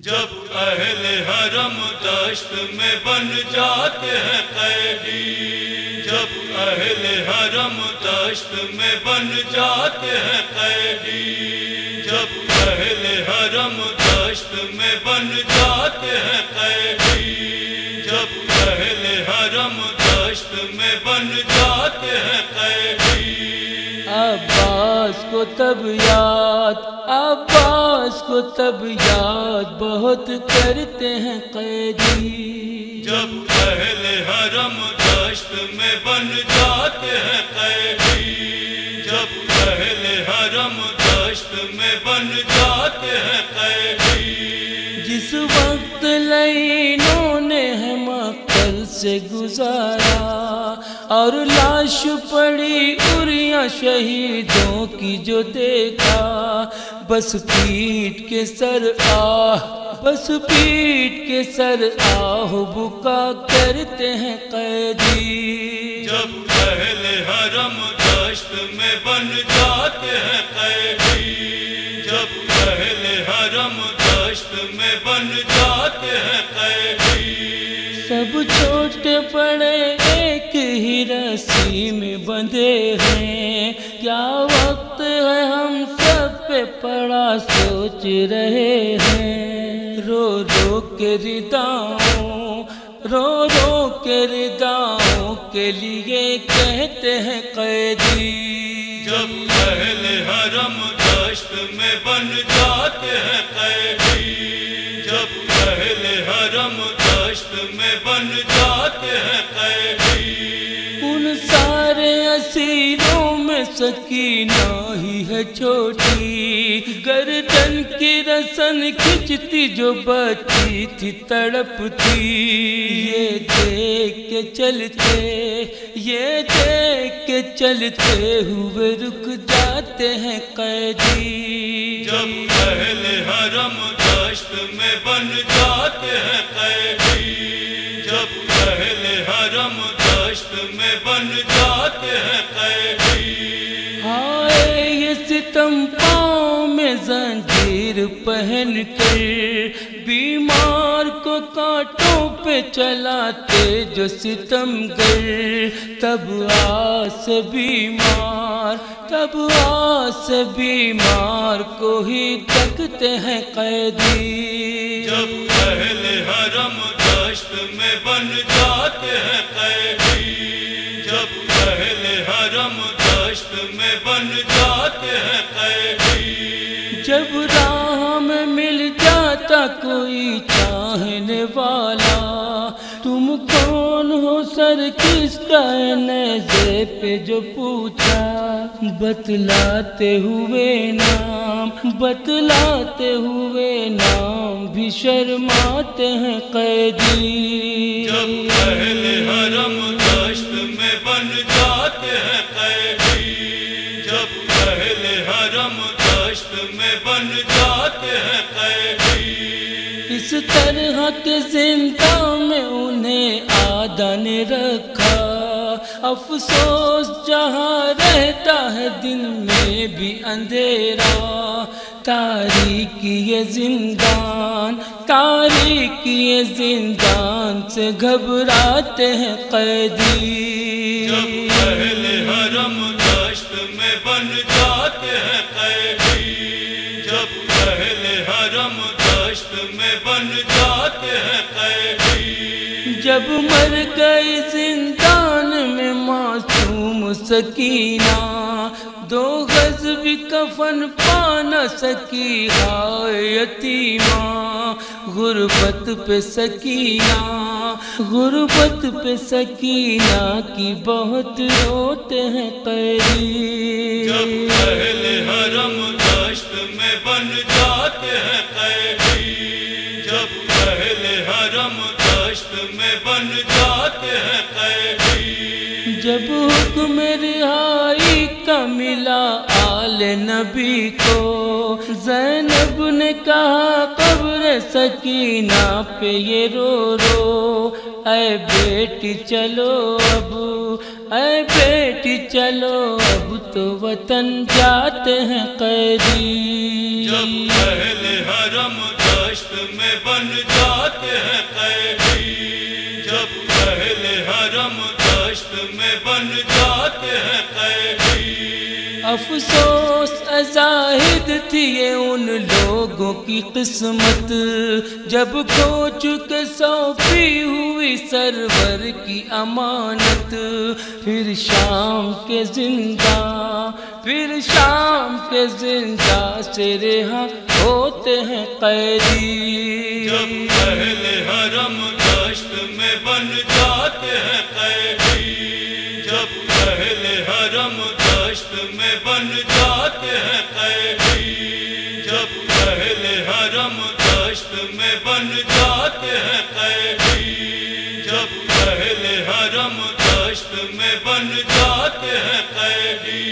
جب اہل حرم دشت میں بن جاتے ہیں قیدی، جب اہل حرم دشت میں بن جاتے ہیں قیدی، جب اہل حرم دشت میں بن جاتے ہیں قیدی، جب اہل حرم دشت میں بن جاتے ہیں قیدی۔ عباس کو تب یاد، عباس کو تب یاد بہت کرتے ہیں قیدی، جب اہل حرم دشت میں بن جاتے ہیں قیدی، جب اہل حرم دشت میں بن جاتے ہیں قیدی۔ جس وقت لینوں نے ہے مقتل سے گزارا اور لاش پڑی اریاں شہیدوں کی جو دیکھا، بس پیٹ کے سر آہ، بس پیٹ کے سر آہ بکا کرتے ہیں قیدی، جب اہل حرم دشت میں بن جاتے ہیں قیدی، جب اہل حرم دشت میں بن جاتے ہیں قیدی۔ سب چھوٹے بڑے ایک ہی رسی میں بندھے ہیں، کیا وقت ہے ہم سب پہ پڑا سوچ رہے ہیں، رو رو کے رداؤں، رو رو کے رداؤں کے لیے کہتے ہیں قیدی، جب اہل حرم دشت میں بن جاتے ہیں قیدی، جب اہل حرم دشت میں بن جاتے ہیں قیدی۔ ان سارے اسیروں میں سکینہ ہی ہے چھوٹی، گردن کی رسن کھچتی جو بچی تھی تڑپتی، یہ دیکھ کے چلتے، یہ دیکھ کے چلتے ہوئے رک جاتے ہیں قیدی، جب اہل حرم دشت میں بن جاتے ہیں قیدی، جب اہل حرم دشت میں بن جاتے ہیں قیدی۔ ہائے یہ ستم پاؤں میں زنجیر پہن کر بیمار کو کانٹوں پہ چلاتے جو ستم گر، تب آس بیمار، تب آس بیمار کو ہی تکتے ہیں قیدی، جب اہل حرم دشت میں بن جاتے ہیں قیدی، جب اہل حرم دشت میں بن جاتے ہیں قیدی۔ جب راہ میں مل جاتا کوئی چاہنے والا، تم کون ہو سر کس کا نیزے پہ جو پوچھا، بتلاتے ہوئے نام، بتلاتے ہوئے نام بھی شرماتے ہیں قیدی، جب اہل حرم دشت میں بن جاتے ہیں قیدی، جب اہل حرم دشت میں بن جاتے ہیں قیدی۔ اس طرح کے زندان میں انہیں آدھا نے رکھا، افسوس جہاں رہتا ہے دن میں بھی اندھیرا، تاریکی یہ زندان، تاریکی یہ زندان سے گھبراتے ہیں قیدی، جب اہل حرم دشت میں بن جاتے ہیں قیدی، جب اہل حرم دشت میں بن جاتے ہیں قیدی۔ جب مر گئی زندان میں معصوم سکینہ، دو گز بھی کفن پا نہ سکی ہائے یتیمہ، غربت پہ سکینہ، غربت پہ سکینہ کی بہت روتے ہیں قیدی، جب اہل حرم دشت میں بن جاتے ہیں قیدی، جب اہل حرم دشت میں بن جاتے ہیں قیدی۔ جب حکم رہائی کا ملا آل نبی کو، زینب نے کہا قبر سکینہ پہ یہ رو رو، اے بیٹی چلو اب، اے بیٹی چلو اب تو وطن جاتے ہیں قیدی، جب اہل حرم دشت میں افسوس زاہد تھی یہ ان لوگوں کی قسمت جب کھو چکے سونپی ہوئی سرور کی امانت. پھر شام کے زندہ سے رہا ہوتے ہیں قیدی. جب اہل حرم دشت میں بن جاتے ہیں قیدی. جب اہل حرم دشت میں بن جاتے ہیں قیدی. جب اہل حرم دشت میں بن جاتے ہیں قیدی. جب اہل حرم دشت میں بن جاتے ہیں قیدی.